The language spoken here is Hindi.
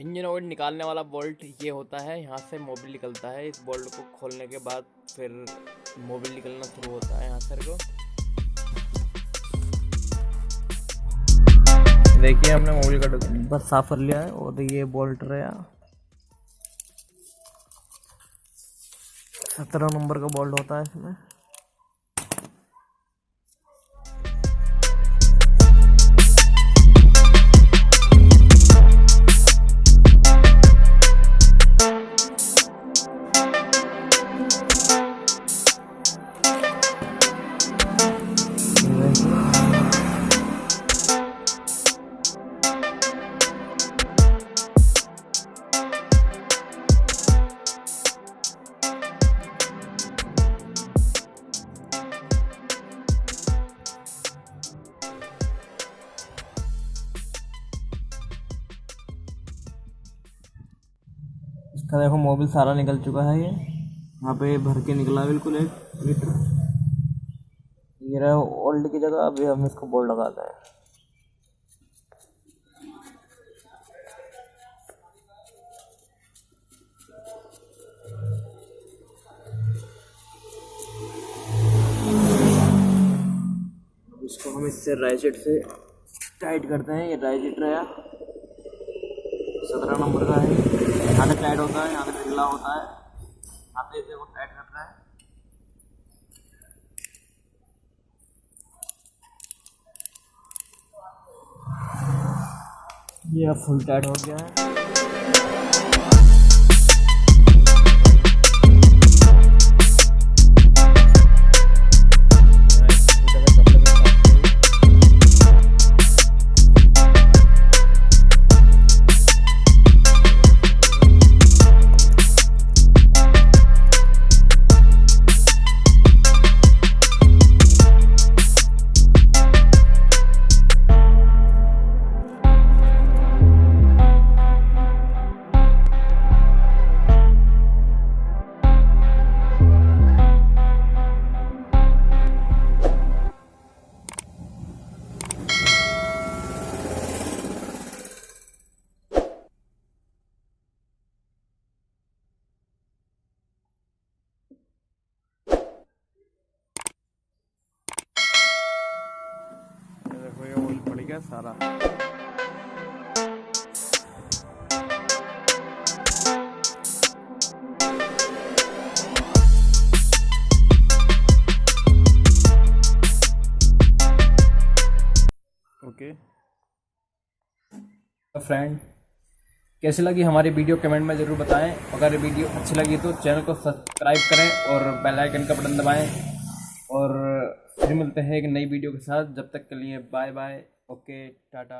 इंजन ऑयल निकालने वाला बोल्ट ये होता है, यहाँ से मोबिल निकलता है। इस बोल्ट को खोलने के बाद फिर मोबिल निकलना शुरू होता है यहाँ सर को। देखिए हमने मोबिल का बस साफ कर लिया है और ये बोल्ट रहा 17 नंबर का बोल्ट होता है इसमें। इसका देखो मोबिल सारा निकल चुका है। ये यहाँ पे भर के निकला बिल्कुल 1 लीटर। ये रहा ओल्ड की जगह। अभी हम इसको बोल्ट लगाते हैं। इसको हम इससे राइट साइड से टाइट करते हैं। ये राइट साइड रहा 17 नंबर का है। यहाँ से टाइट होता है, यहाँ से ढीला होता है। यहाँ पे इसे वो टाइट करना है। ये फुल टाइट हो गया है। पड़ गया सारा। ओके फ्रेंड, कैसी लगी हमारी वीडियो कमेंट में ज़रूर बताएं। अगर वीडियो अच्छी लगी तो चैनल को सब्सक्राइब करें और बेल आइकन का बटन दबाएं। और फिर मिलते हैं एक नई वीडियो के साथ। जब तक के लिए बाय बाय। ओके टाटा।